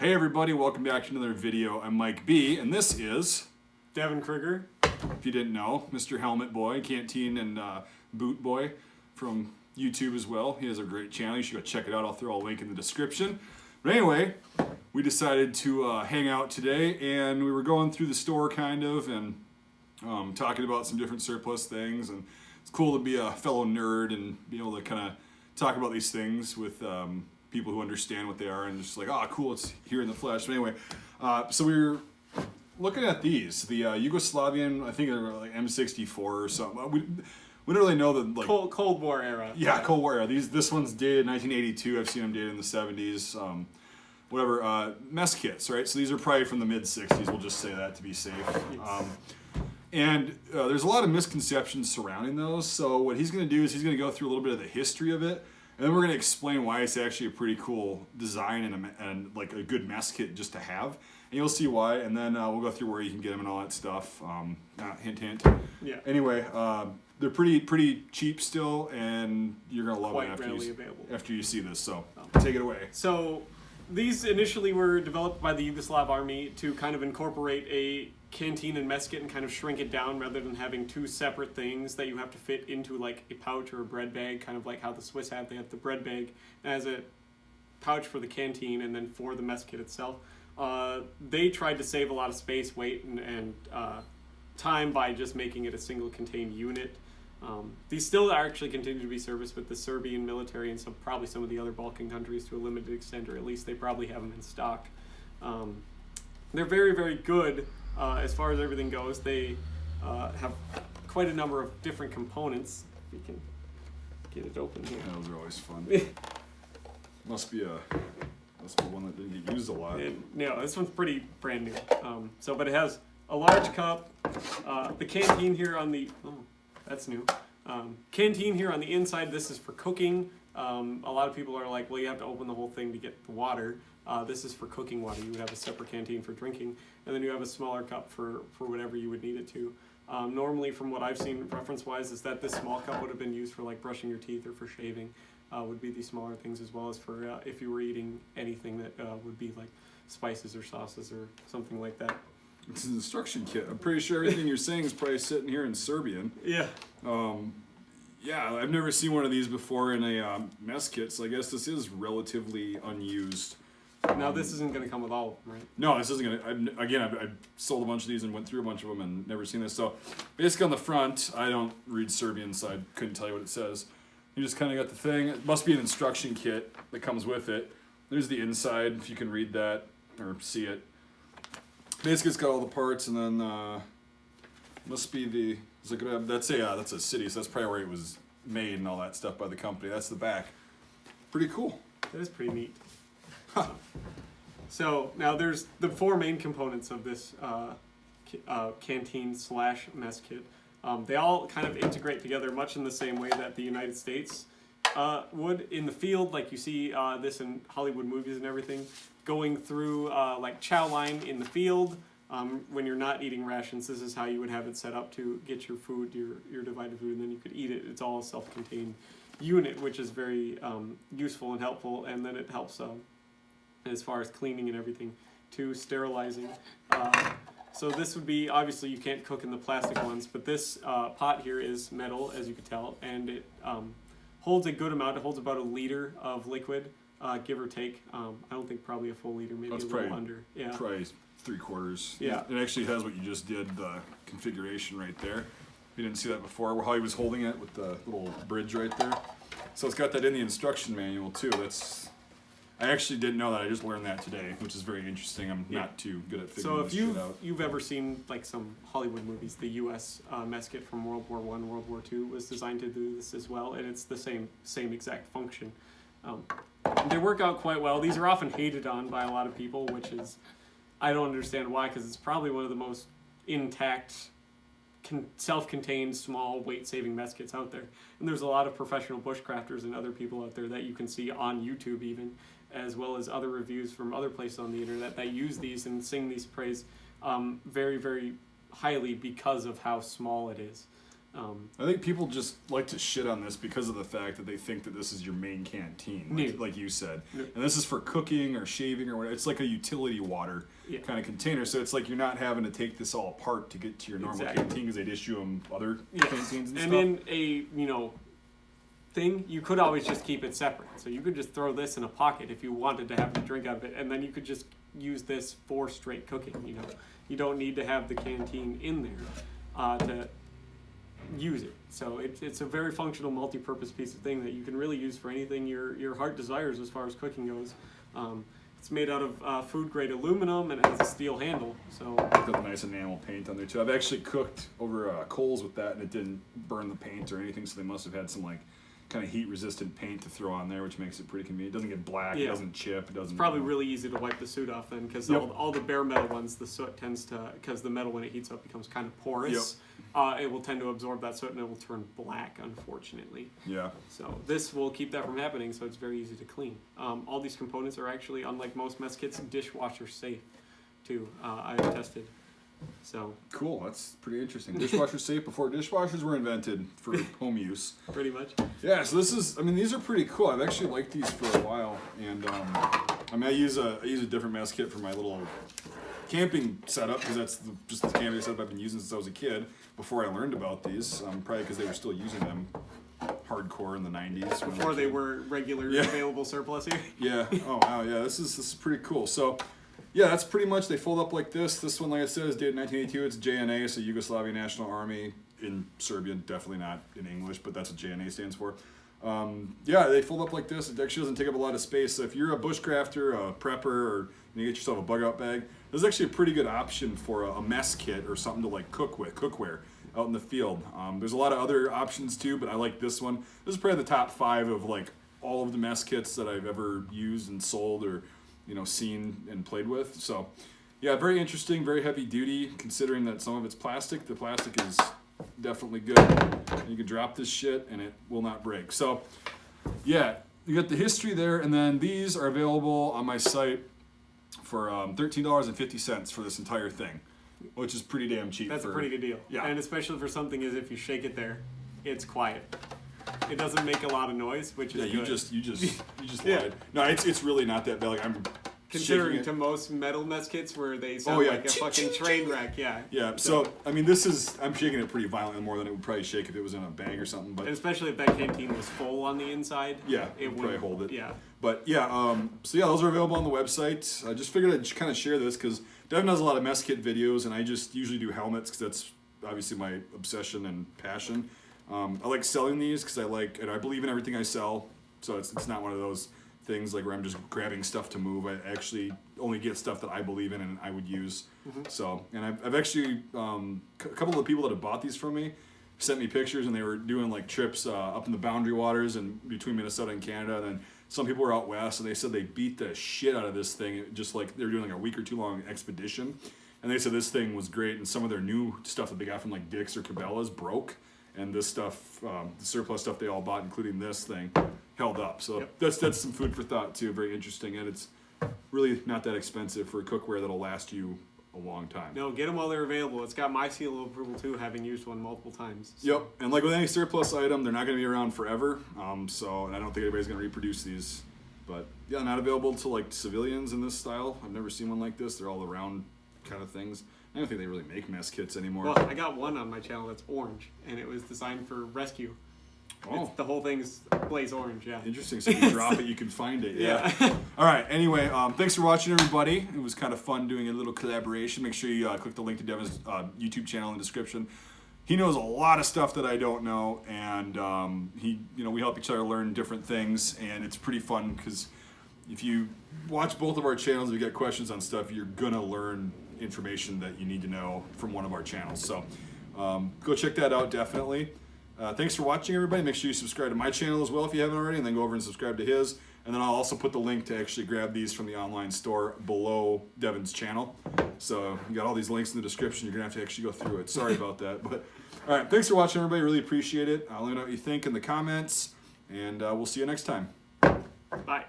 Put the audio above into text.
Hey everybody, welcome back to another video. I'm Mike B, and this is Devin Krieger. If you didn't know, Mr. Helmet Boy, Canteen and Boot Boy from YouTube as well. He has a great channel. You should go check it out. I'll throw a link in the description. But anyway, we decided to hang out today, and we were going through the store kind of and talking about some different surplus things. And it's cool to be a fellow nerd and be able to kind of talk about these things with people who understand what they are and just like, oh, cool, it's here in the flesh. But anyway, so we were looking at these, the Yugoslavian, I think they're like M64 or something. We don't really know the like Cold War era. Yeah, Cold War era. This one's dated 1982. I've seen them dated in the 70s. Whatever. Mess kits, right? So these are probably from the mid 60s. We'll just say that to be safe. Yes. And there's a lot of misconceptions surrounding those. So what he's going to do is he's going to go through a little bit of the history of it. And then we're going to explain why it's actually a pretty cool design and like a good mess kit just to have. And you'll see why. And then we'll go through where you can get them and all that stuff. Hint, hint. Yeah. Anyway, they're pretty cheap still, and you're going to love Quite them readily available. after you see this. So take it away. So these initially were developed by the Yugoslav army to kind of incorporate a canteen and mess kit and kind of shrink it down rather than having two separate things that you have to fit into like a pouch or a bread bag, kind of like how the Swiss have. They have the bread bag as a pouch for the canteen and then for the mess kit itself. They tried to save a lot of space, weight, and time by just making it a single contained unit. These still actually continue to be serviced with the Serbian military and probably some of the other Balkan countries to a limited extent, or at least they probably have them in stock. They're very, very good as far as everything goes. They have quite a number of different components. If you can get it open here. Yeah, those are always fun. Must be one that didn't get used a lot. No, this one's pretty brand new. But it has a large cup. The canteen here on the that's new. Canteen here on the inside. This is for cooking. A lot of people are like, well, you have to open the whole thing to get the water. This is for cooking water. You would have a separate canteen for drinking, and then you have a smaller cup for whatever you would need it to. Normally, from what I've seen reference-wise, is that this small cup would have been used for like brushing your teeth or for shaving. Would be these smaller things, as well as for if you were eating anything that would be like spices or sauces or something like that. It's an instruction kit. I'm pretty sure everything you're saying is probably sitting here in Serbian. Yeah. Yeah, I've never seen one of these before in a mess kit, so I guess this is relatively unused. Now this isn't going to come with all of them, right? No, this isn't going to. I've sold a bunch of these and went through a bunch of them and never seen this. So basically on the front, I don't read Serbian, so I couldn't tell you what it says. You just kind of got the thing. It must be an instruction kit that comes with it. There's the inside, if you can read that or see it. Basically, it's got all the parts, and then must be the Zagreb. That's a city, so that's probably where it was made and all that stuff by the company. That's the back. Pretty cool. That is pretty neat. So now there's the four main components of this canteen/mess kit. They all kind of integrate together much in the same way that the United States would in the field, like you see this in Hollywood movies and everything, going through like chow line in the field. When you're not eating rations, this is how you would have it set up to get your food, your divided food, and then you could eat it. It's all a self-contained unit, which is very useful and helpful, and then it helps as far as cleaning and everything, to sterilizing. So this would be, obviously you can't cook in the plastic ones, but this pot here is metal, as you can tell, and it holds a good amount. It holds about 1 liter of liquid, give or take. I don't think probably a full liter, maybe That's a little under. Yeah. Probably 3/4. Yeah. It actually has what you just did, the configuration right there. You didn't see that before, how he was holding it with the little bridge right there. So it's got that in the instruction manual too. I actually didn't know that. I just learned that today, which is very interesting. I'm not too good at figuring this shit out. So if you've ever seen like some Hollywood movies, the U.S. Mess kit from World War I, World War II was designed to do this as well, and it's the same exact function. They work out quite well. These are often hated on by a lot of people, which is, I don't understand why, because it's probably one of the most intact, self-contained, small, weight-saving mess kits out there. And there's a lot of professional bushcrafters and other people out there that you can see on YouTube even, as well as other reviews from other places on the internet that use these and sing these praise very, very highly because of how small it is. I think people just like to shit on this because of the fact that they think that this is your main canteen, like you said. And this is for cooking or shaving or whatever. It's like a utility water kind of container. So it's like you're not having to take this all apart to get to your normal canteen because they'd issue them other canteens and stuff. And in a, thing, you could always just keep it separate. So you could just throw this in a pocket if you wanted to have a drink out of it, and then you could just use this for straight cooking. You don't need to have the canteen in there to use it. So it's a very functional, multi-purpose piece of thing that you can really use for anything your heart desires as far as cooking goes. It's made out of food-grade aluminum and it has a steel handle. So got a nice enamel paint on there too. I've actually cooked over coals with that, and it didn't burn the paint or anything. So they must have had some kind of heat-resistant paint to throw on there, which makes it pretty convenient. It doesn't get black, it doesn't chip, it doesn't... It's probably really easy to wipe the soot off then, because all the bare metal ones, the soot tends to... Because the metal, when it heats up, becomes kind of porous. It will tend to absorb that soot, and it will turn black, unfortunately. Yeah. So this will keep that from happening, so it's very easy to clean. All these components are actually, unlike most mess kits, dishwasher safe, too. I've tested. So cool, that's pretty interesting. Dishwasher safe before dishwashers were invented for home use. Pretty much. Yeah, so these are pretty cool. I've actually liked these for a while, and I use a different mess kit for my little camping setup because that's just the camping setup I've been using since I was a kid. Before I learned about these, probably because they were still using them hardcore in the 90s. Before they were regular available surplus here. Yeah. Oh wow. Yeah. This is pretty cool. So. Yeah, that's pretty much, they fold up like this. This one, like I said, is dated 1982. It's JNA, so Yugoslavian National Army in Serbian, definitely not in English, but that's what JNA stands for. Yeah, they fold up like this. It actually doesn't take up a lot of space. So if you're a bushcrafter, a prepper, or you get yourself a bug out bag, this is actually a pretty good option for a mess kit or something to cook with, cookware out in the field. There's a lot of other options too, but I like this one. This is probably the top 5 of all of the mess kits that I've ever used and sold or seen and played with. So yeah, very interesting, very heavy duty, considering that some of it's plastic. The plastic is definitely good. You can drop this shit and it will not break. So yeah, you got the history there, and then these are available on my site for $13.50 for this entire thing, which is pretty damn cheap. That's a pretty good deal. Yeah. And especially for something as if you shake it there, it's quiet. It doesn't make a lot of noise, which is good. You just lied. No, it's really not that bad. I'm considering to most metal mess kits where they sound like a fucking train wreck. Yeah. Yeah. So I'm shaking it pretty violently, more than it would probably shake if it was in a bag or something. But and especially if that canteen was full on the inside. Yeah, it would probably hold it. Yeah. But yeah, so yeah, those are available on the website. I just figured I'd kind of share this because Devin does a lot of mess kit videos, and I just usually do helmets because that's obviously my obsession and passion. I like selling these because and I believe in everything I sell, so it's not one of those things where I'm just grabbing stuff to move. I actually only get stuff that I believe in and I would use. Mm-hmm. So, and I've actually a couple of the people that have bought these from me sent me pictures, and they were doing trips up in the boundary waters and between Minnesota and Canada. And then some people were out west, and they said they beat the shit out of this thing, just they were doing a week or two long expedition. And they said this thing was great, and some of their new stuff that they got from Dick's or Cabela's broke. And this stuff, the surplus stuff they all bought, including this thing, held up. So that's some food for thought too. Very interesting, and it's really not that expensive for cookware that'll last you a long time. No, get them while they're available. It's got my seal of approval too, having used one multiple times. So. Yep, and with any surplus item, they're not going to be around forever. And I don't think anybody's going to reproduce these. But yeah, not available to civilians in this style. I've never seen one like this. They're all around kind of things. I don't think they really make mess kits anymore. Well, I got one on my channel that's orange, and it was designed for rescue. Oh. The whole thing's blaze orange, yeah. Interesting. So you drop it, you can find it. Yeah. All right. Anyway, thanks for watching, everybody. It was kind of fun doing a little collaboration. Make sure you click the link to Devin's YouTube channel in the description. He knows a lot of stuff that I don't know, and we help each other learn different things, and it's pretty fun because if you watch both of our channels, if you get questions on stuff, you're gonna learn information that you need to know from one of our channels. So go check that out, definitely. Thanks for watching, everybody. Make sure you subscribe to my channel as well if you haven't already, and then go over and subscribe to his. And then I'll also put the link to actually grab these from the online store below Devin's channel. So you got all these links in the description. You're gonna have to actually go through it. Sorry about that. But all right, thanks for watching, everybody. Really appreciate it. Let me know what you think in the comments, and we'll see you next time. Bye.